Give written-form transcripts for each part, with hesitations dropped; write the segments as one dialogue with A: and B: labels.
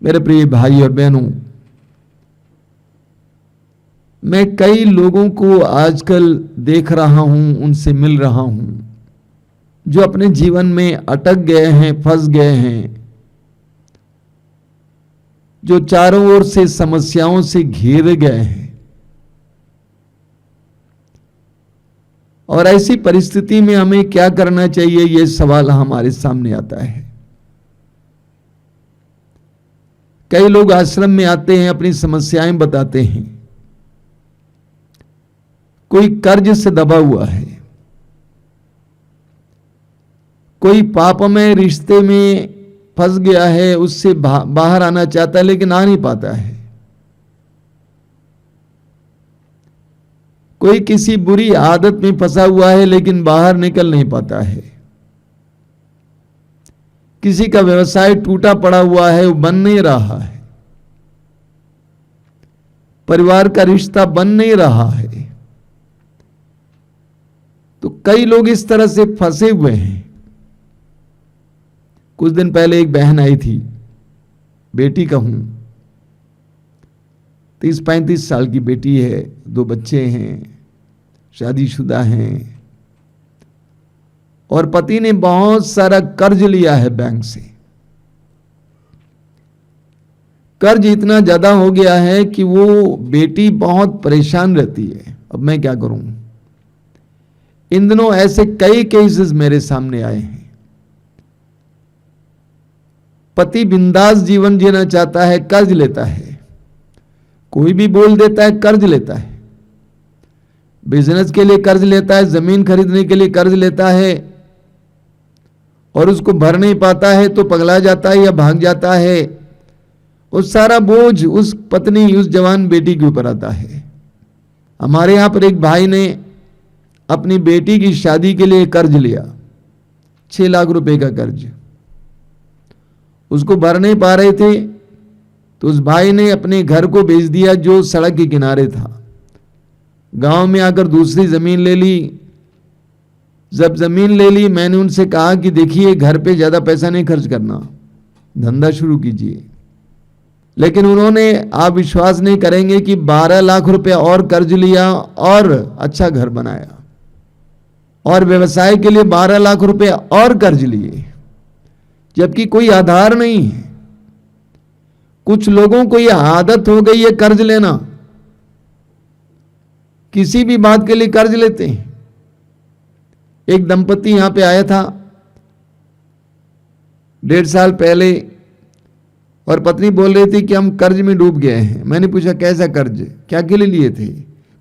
A: मेरे प्रिय भाई और बहनों, मैं कई लोगों को आजकल देख रहा हूं, उनसे मिल रहा हूं, जो अपने जीवन में अटक गए हैं, फंस गए हैं, जो चारों ओर से समस्याओं से घिर गए हैं। और ऐसी परिस्थिति में हमें क्या करना चाहिए, यह सवाल हमारे सामने आता है। कई लोग आश्रम में आते हैं, अपनी समस्याएं बताते हैं। कोई कर्ज से दबा हुआ है, कोई पापमय रिश्ते में फंस गया है, उससे बाहर आना चाहता है लेकिन आ नहीं पाता है। कोई किसी बुरी आदत में फंसा हुआ है लेकिन बाहर निकल नहीं पाता है। किसी का व्यवसाय टूटा पड़ा हुआ है, वो बन नहीं रहा है। परिवार का रिश्ता बन नहीं रहा है। तो कई लोग इस तरह से फंसे हुए हैं। कुछ दिन पहले एक बहन आई थी, बेटी कहूं, 30-35 साल की बेटी है, 2 बच्चे हैं, शादीशुदा हैं, और पति ने बहुत सारा कर्ज लिया है बैंक से। कर्ज इतना ज्यादा हो गया है कि वो बेटी बहुत परेशान रहती है। अब मैं क्या करूं? इन दिनों ऐसे कई केसेस मेरे सामने आए हैं। पति बिंदास जीवन जीना चाहता है, कर्ज लेता है। कोई भी बोल देता है कर्ज लेता है। बिजनेस के लिए कर्ज लेता है, जमीन खरीदने के लिए कर्ज लेता है, और उसको भर नहीं पाता है तो पगला जाता है या भाग जाता है। उस सारा बोझ उस पत्नी, उस जवान बेटी के ऊपर आता है। हमारे यहां पर एक भाई ने अपनी बेटी की शादी के लिए कर्ज लिया, 6 लाख रुपए का कर्ज। उसको भर नहीं पा रहे थे तो उस भाई ने अपने घर को बेच दिया जो सड़क के किनारे था। गांव में आकर दूसरी जमीन ले ली। जब जमीन ले ली, मैंने उनसे कहा कि देखिए, घर पे ज्यादा पैसा नहीं खर्च करना, धंधा शुरू कीजिए। लेकिन उन्होंने, आप विश्वास नहीं करेंगे कि 12 लाख रुपए और कर्ज लिया और अच्छा घर बनाया, और व्यवसाय के लिए 12 लाख रुपए और कर्ज लिए, जबकि कोई आधार नहीं है। कुछ लोगों को यह आदत हो गई है कर्ज लेना, किसी भी बात के लिए कर्ज लेते हैं। एक दंपति यहां पे आया था 1.5 साल पहले, और पत्नी बोल रही थी कि हम कर्ज में डूब गए हैं। मैंने पूछा कैसा कर्ज, क्या के लिए लिए थे?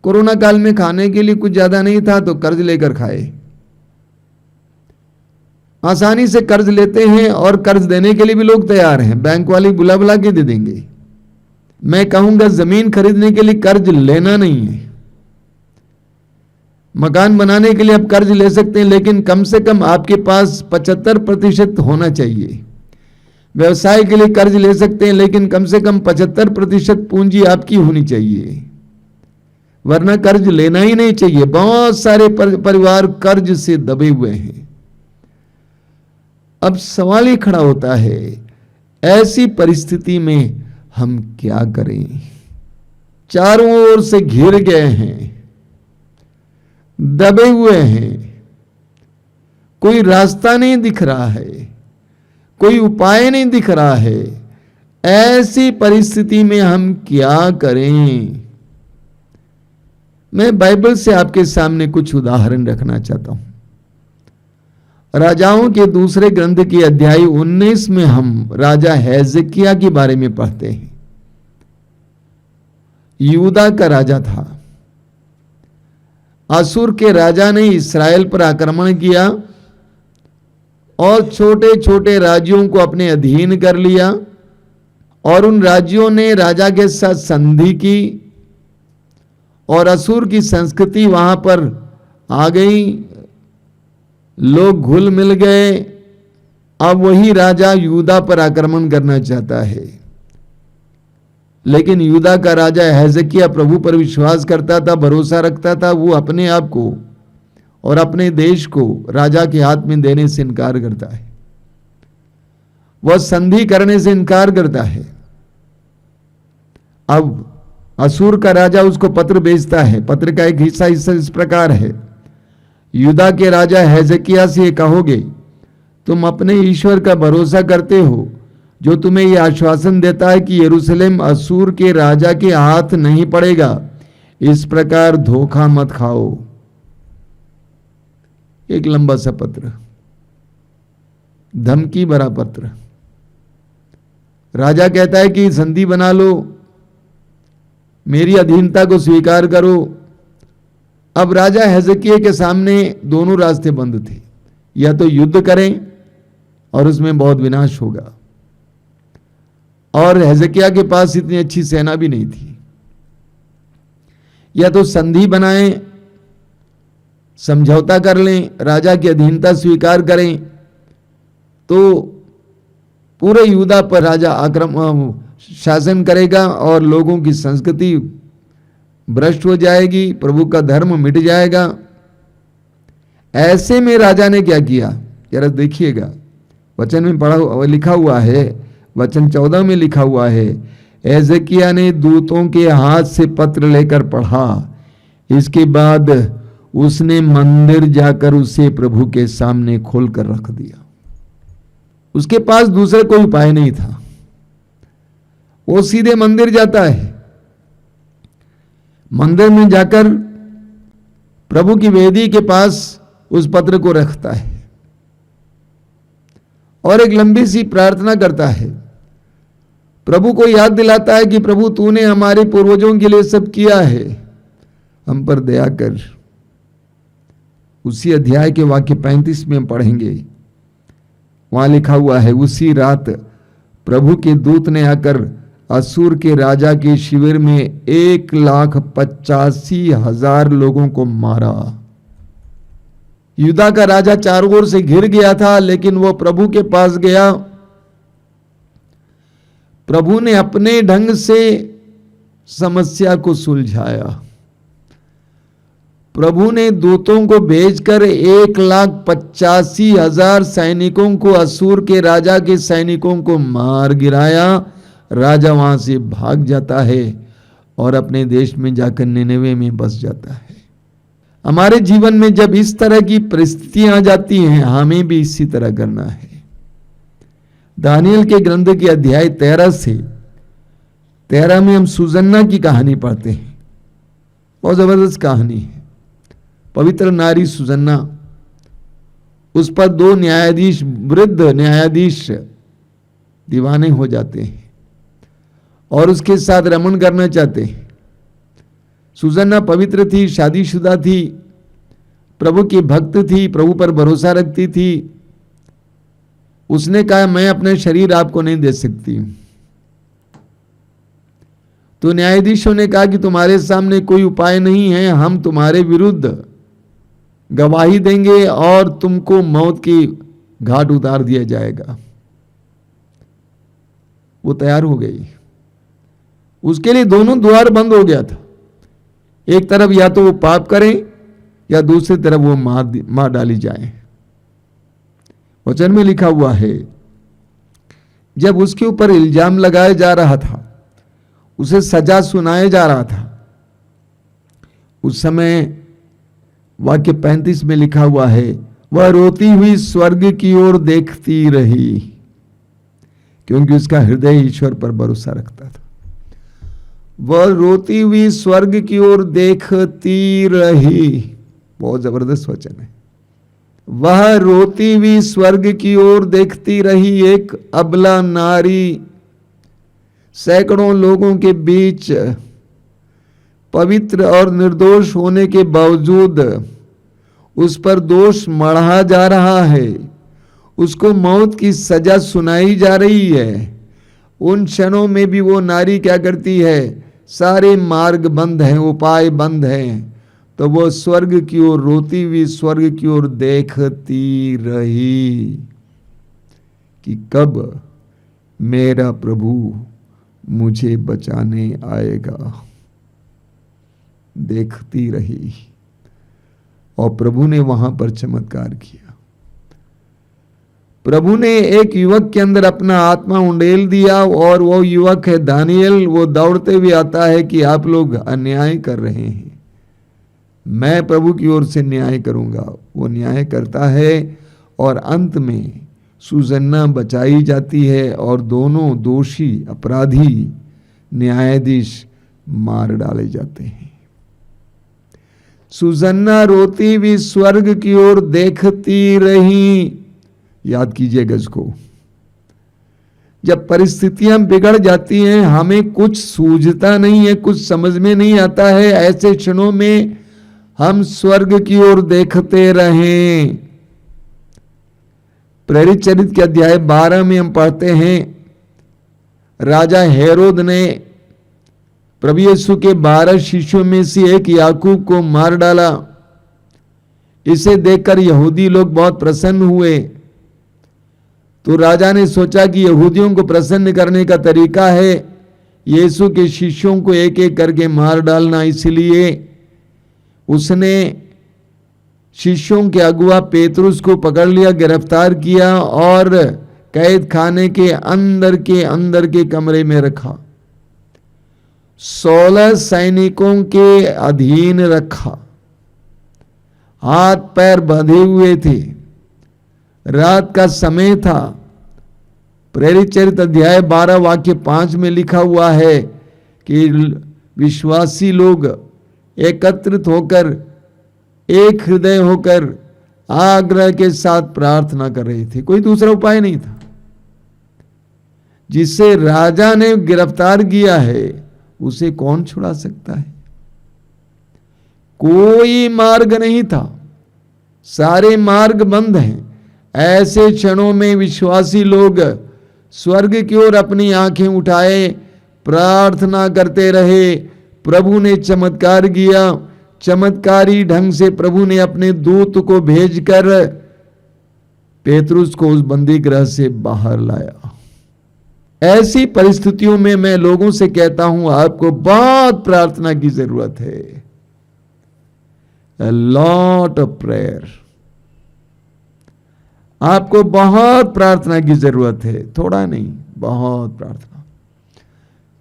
A: कोरोना काल में खाने के लिए कुछ ज्यादा नहीं था तो कर्ज लेकर खाए। आसानी से कर्ज लेते हैं और कर्ज देने के लिए भी लोग तैयार हैं, बैंक वाले बुला बुला के दे देंगे। मैं कहूंगा जमीन खरीदने के लिए कर्ज लेना नहीं है। मकान बनाने के लिए आप कर्ज ले सकते हैं, लेकिन कम से कम आपके पास 75% होना चाहिए। व्यवसाय के लिए कर्ज ले सकते हैं, लेकिन कम से कम 75% पूंजी आपकी होनी चाहिए, वरना कर्ज लेना ही नहीं चाहिए। बहुत सारे परिवार कर्ज से दबे हुए हैं। अब सवाल ही खड़ा होता है, ऐसी परिस्थिति में हम क्या करें? चारों ओर से घिर गए हैं, दबे हुए हैं, कोई रास्ता नहीं दिख रहा है, कोई उपाय नहीं दिख रहा है। ऐसी परिस्थिति में हम क्या करें? मैं बाइबल से आपके सामने कुछ उदाहरण रखना चाहता हूं। राजाओं के दूसरे ग्रंथ की अध्याय 19 में हम राजा हेजकिय्याह के बारे में पढ़ते हैं। यूदा का राजा था। असुर के राजा ने इस्राएल पर आक्रमण किया और छोटे छोटे राज्यों को अपने अधीन कर लिया, और उन राज्यों ने राजा के साथ संधि की, और असुर की संस्कृति वहां पर आ गई। लोग घुल मिल गए। अब वही राजा यूदा पर आक्रमण करना चाहता है, लेकिन यूदा का राजा हेजकिय्याह प्रभु पर विश्वास करता था, भरोसा रखता था। वो अपने आप को और अपने देश को राजा के हाथ में देने से इनकार करता है। वह संधि करने से इनकार करता है। अब असुर का राजा उसको पत्र भेजता है। पत्र का एक हिस्सा इस प्रकार है, यूदा के राजा हिजकिय्याह से कहोगे, तुम अपने ईश्वर का भरोसा करते हो जो तुम्हें यह आश्वासन देता है कि यरूशलेम असुर के राजा के हाथ नहीं पड़ेगा। इस प्रकार धोखा मत खाओ। एक लंबा सा पत्र, धमकी भरा पत्र। राजा कहता है कि संधि बना लो, मेरी अधीनता को स्वीकार करो। अब राजा हिजकिय्याह के सामने दोनों रास्ते बंद थे, या तो युद्ध करें और उसमें बहुत विनाश होगा, और हिजकिय्याह के पास इतनी अच्छी सेना भी नहीं थी, या तो संधि बनाएं, समझौता कर लें, राजा की अधीनता स्वीकार करें, तो पूरे यहूदा पर राजा शासन करेगा और लोगों की संस्कृति भ्रष्ट हो जाएगी, प्रभु का धर्म मिट जाएगा। ऐसे में राजा ने क्या किया, जरा देखिएगा, वचन में पढ़ा लिखा हुआ है, वचन 14 में लिखा हुआ है, हिजकिय्याह ने दूतों के हाथ से पत्र लेकर पढ़ा। इसके बाद उसने मंदिर जाकर उसे प्रभु के सामने खोलकर रख दिया। उसके पास दूसरा कोई उपाय नहीं था, वो सीधे मंदिर जाता है। मंदिर में जाकर प्रभु की वेदी के पास उस पत्र को रखता है और एक लंबी सी प्रार्थना करता है। प्रभु को याद दिलाता है कि प्रभु तूने हमारे पूर्वजों के लिए सब किया है, हम पर दया कर। उसी अध्याय के वाक्य 35 में पढ़ेंगे, वहां लिखा हुआ है, उसी रात प्रभु के दूत ने आकर असुर के राजा के शिविर में 1,85,000 लोगों को मारा। यूदा का राजा चारों ओर से घिर गया था, लेकिन वो प्रभु के पास गया। प्रभु ने अपने ढंग से समस्या को सुलझाया। प्रभु ने दूतों को भेजकर 1,85,000 सैनिकों को, असुर के राजा के सैनिकों को मार गिराया। राजा वहां से भाग जाता है और अपने देश में जाकर निनेवे में बस जाता है। हमारे जीवन में जब इस तरह की परिस्थितियां आ जाती हैं, हमें भी इसी तरह करना है। दानियल के ग्रंथ के अध्याय 13 से 13 में हम सुजन्ना की कहानी पढ़ते हैं। बहुत जबरदस्त कहानी है। पवित्र नारी सुजन्ना, उस पर 2 न्यायाधीश, वृद्ध न्यायाधीश दीवाने हो जाते हैं और उसके साथ रमन करना चाहते हैं। सुजन्ना पवित्र थी, शादीशुदा थी, प्रभु की भक्त थी, प्रभु पर भरोसा रखती थी। उसने कहा, मैं अपने शरीर आपको नहीं दे सकती। तो न्यायाधीशों ने कहा कि तुम्हारे सामने कोई उपाय नहीं है, हम तुम्हारे विरुद्ध गवाही देंगे और तुमको मौत की घाट उतार दिया जाएगा। वो तैयार हो गई। उसके लिए दोनों द्वार बंद हो गया था। एक तरफ या तो वो पाप करें या दूसरी तरफ वो मार डाली जाए। वचन में लिखा हुआ है, जब उसके ऊपर इल्जाम लगाया जा रहा था, उसे सजा सुनाया जा रहा था, उस समय वाक्य 35 में लिखा हुआ है, वह रोती हुई स्वर्ग की ओर देखती रही, क्योंकि उसका हृदय ईश्वर पर भरोसा रखता था। वह रोती हुई स्वर्ग की ओर देखती रही। बहुत जबरदस्त वचन है। वह रोती हुई स्वर्ग की ओर देखती रही। एक अबला नारी सैकड़ों लोगों के बीच पवित्र और निर्दोष होने के बावजूद उस पर दोष मढ़ा जा रहा है, उसको मौत की सजा सुनाई जा रही है। उन क्षणों में भी वो नारी क्या करती है, सारे मार्ग बंद हैं, उपाय बंद हैं, तो वो स्वर्ग की ओर, रोती हुई स्वर्ग की ओर देखती रही कि कब मेरा प्रभु मुझे बचाने आएगा। देखती रही और प्रभु ने वहां पर चमत्कार किया। प्रभु ने एक युवक के अंदर अपना आत्मा उंडेल दिया और वो युवक है दानियल। वो दौड़ते हुए आता है कि आप लोग अन्याय कर रहे हैं, मैं प्रभु की ओर से न्याय करूंगा। वो न्याय करता है और अंत में सुसन्ना बचाई जाती है और दोनों दोषी अपराधी न्यायाधीश मार डाले जाते हैं। सुसन्ना रोती भी स्वर्ग की ओर देखती रही। याद कीजिएगा इसको। जब परिस्थितियां बिगड़ जाती हैं, हमें कुछ सूझता नहीं है, कुछ समझ में नहीं आता है, ऐसे क्षणों में हम स्वर्ग की ओर देखते रहें। प्रेरित चरित्र के अध्याय 12 में हम पढ़ते हैं, राजा हेरोद ने प्रभु यीशु के 12 शिष्यों में से एक याकूब को मार डाला। इसे देखकर यहूदी लोग बहुत प्रसन्न हुए। तो राजा ने सोचा कि यहूदियों को प्रसन्न करने का तरीका है यीशु के शिष्यों को एक एक करके मार डालना। इसलिए उसने शिष्यों के अगुआ पेतरुस को पकड़ लिया, गिरफ्तार किया और कैद खाने के अंदर के कमरे में रखा। 16 सैनिकों के अधीन रखा। हाथ पैर बंधे हुए थे। रात का समय था। प्रेरित चरित्र अध्याय 12 वाक्य 5 में लिखा हुआ है कि विश्वासी लोग एकत्रित होकर, एक हृदय होकर आग्रह के साथ प्रार्थना कर रहे थे। कोई दूसरा उपाय नहीं था। जिसे राजा ने गिरफ्तार किया है उसे कौन छुड़ा सकता है? कोई मार्ग नहीं था, सारे मार्ग बंद हैं। ऐसे क्षणों में विश्वासी लोग स्वर्ग की ओर अपनी आंखें उठाए प्रार्थना करते रहे। प्रभु ने चमत्कार किया। चमत्कारी ढंग से प्रभु ने अपने दूत को भेजकर पेतरुस को उस बंदी गृह से बाहर लाया। ऐसी परिस्थितियों में मैं लोगों से कहता हूं, आपको बहुत प्रार्थना की जरूरत है। A lot of prayer। आपको बहुत प्रार्थना की जरूरत है, थोड़ा नहीं, बहुत प्रार्थना।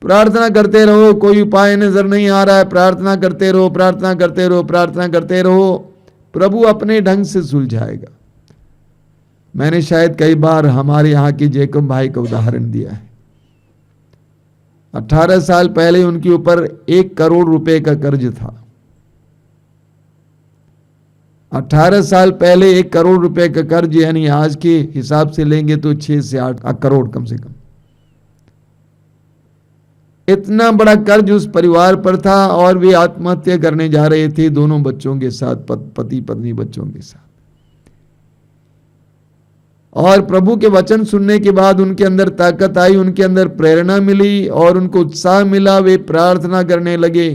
A: प्रार्थना करते रहो। कोई उपाय नजर नहीं आ रहा है, प्रार्थना करते रहो, प्रार्थना करते रहो, प्रार्थना करते रहो। प्रभु अपने ढंग से सुलझाएगा। मैंने शायद कई बार हमारे यहाँ के जैकब भाई का उदाहरण दिया है। 18 साल पहले उनके ऊपर 1 करोड़ रुपए का कर्ज था। 18 साल पहले 1 करोड़ रुपए का कर्ज, यानी आज के हिसाब से लेंगे तो 6 से 8 करोड़ कम से कम। इतना बड़ा कर्ज उस परिवार पर था और वे आत्महत्या करने जा रहे थे, दोनों बच्चों के साथ, पति पत्नी बच्चों के साथ। और प्रभु के वचन सुनने के बाद उनके अंदर ताकत आई, उनके अंदर प्रेरणा मिली और उनको उत्साह मिला। वे प्रार्थना करने लगे।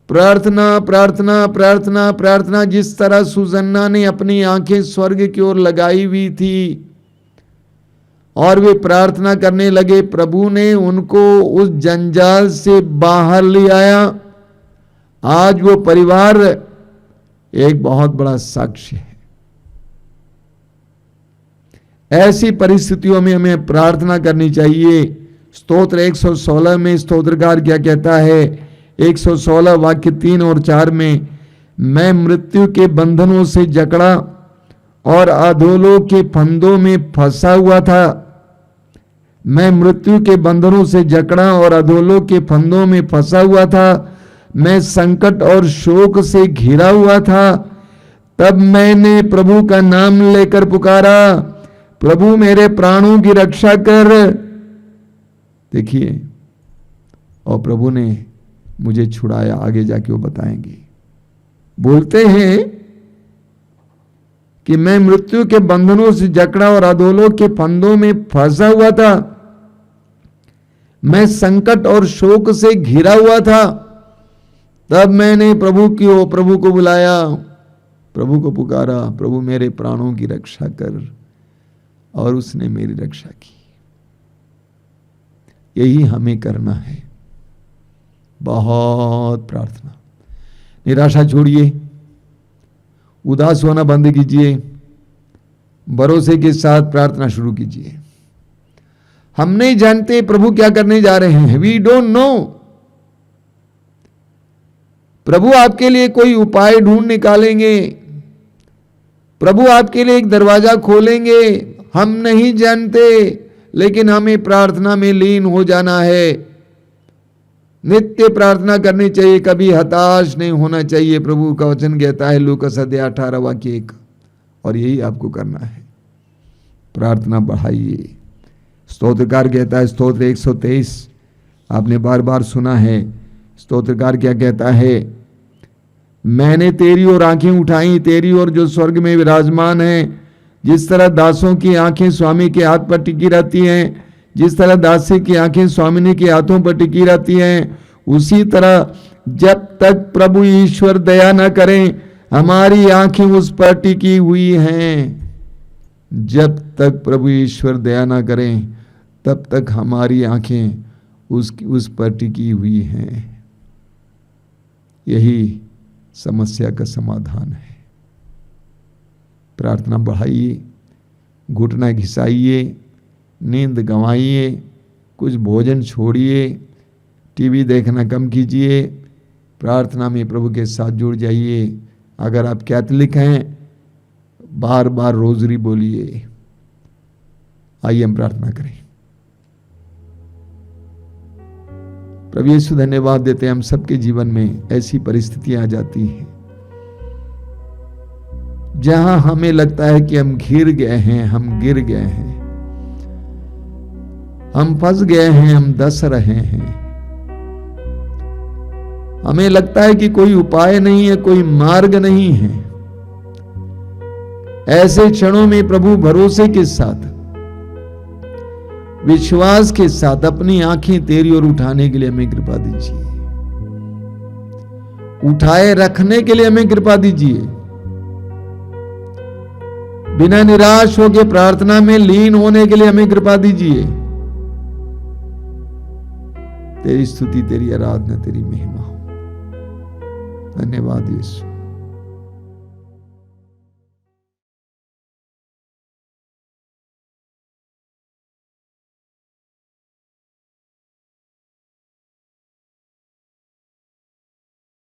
A: प्रार्थना प्रार्थना प्रार्थना प्रार्थना। जिस तरह सुसन्ना ने अपनी आंखें स्वर्ग की ओर लगाई हुई थी और वे प्रार्थना करने लगे, प्रभु ने उनको उस जंजाल से बाहर ले आया। आज वो परिवार एक बहुत बड़ा साक्ष्य है। ऐसी परिस्थितियों में हमें प्रार्थना करनी चाहिए। स्तोत्र 116 में स्तोत्रकार क्या कहता है? 116 वाक्य 3 और 4 में, मैं मृत्यु के बंधनों से जकड़ा और अधोलोक के फंदों में फंसा हुआ था। मैं मृत्यु के बंधनों से जकड़ा और अधोलोक के फंदों में फंसा हुआ था। मैं संकट और शोक से घिरा हुआ था। तब मैंने प्रभु का नाम लेकर पुकारा, प्रभु मेरे प्राणों की रक्षा कर। देखिए, और प्रभु ने मुझे छुड़ाया। आगे जाके वो बताएंगे। बोलते हैं कि मैं मृत्यु के बंधनों से जकड़ा और अधोलोक के फंदों में फंसा हुआ था। मैं संकट और शोक से घिरा हुआ था। तब मैंने प्रभु को बुलाया, प्रभु को पुकारा, प्रभु मेरे प्राणों की रक्षा कर। और उसने मेरी रक्षा की। यही हमें करना है, बहुत प्रार्थना। निराशा छोड़िए, उदास होना बंद कीजिए, भरोसे के साथ प्रार्थना शुरू कीजिए। हम नहीं जानते प्रभु क्या करने जा रहे हैं, वी डोंट नो। प्रभु आपके लिए कोई उपाय ढूंढ निकालेंगे, प्रभु आपके लिए एक दरवाजा खोलेंगे, हम नहीं जानते, लेकिन हमें प्रार्थना में लीन हो जाना है। नित्य प्रार्थना करनी चाहिए, कभी हताश नहीं होना चाहिए। प्रभु का वचन कहता है लूका अध्याय 18 वाक्य 1, और यही आपको करना है। प्रार्थना बढ़ाइए। स्तोत्रकार कहता है, स्तोत्र 123 आपने बार बार सुना है। स्तोत्रकार क्या कहता है, मैंने तेरी ओर आंखें उठाई, तेरी ओर जो स्वर्ग में विराजमान है। जिस तरह दासों की आंखें स्वामी के हाथ पर टिकी रहती हैं, जिस तरह दासी की आंखें स्वामिनी के हाथों पर टिकी रहती हैं, उसी तरह जब तक प्रभु ईश्वर दया न करें, हमारी आंखें उस पर टिकी हुई हैं। जब तक प्रभु ईश्वर दया न करें, तब तक हमारी आंखें उस पर टिकी हुई हैं। यही समस्या का समाधान है। प्रार्थना बढ़ाइए, घुटना घिसाइए, नींद गंवाइए, कुछ भोजन छोड़िए, टीवी देखना कम कीजिए, प्रार्थना में प्रभु के साथ जुड़ जाइए। अगर आप कैथोलिक हैं, बार बार रोजरी बोलिए। आइए हम प्रार्थना करें। प्रभु यीशु धन्यवाद देते हैं, हम सबके जीवन में ऐसी परिस्थितियां आ जाती हैं जहां हमें लगता है कि हम घिर गए हैं, हम गिर गए हैं, हम फंस गए हैं, हम दस रहे हैं। हमें लगता है कि कोई उपाय नहीं है, कोई मार्ग नहीं है। ऐसे क्षणों में प्रभु भरोसे के साथ, विश्वास के साथ अपनी आंखें तेरी ओर उठाने के लिए हमें कृपा दीजिए, उठाए रखने के लिए हमें कृपा दीजिए। बिना निराश होकर प्रार्थना में लीन होने के लिए हमें कृपा दीजिए। तेरी स्तुति, तेरी आराधना, तेरी महिमा हो। धन्यवाद यीशु।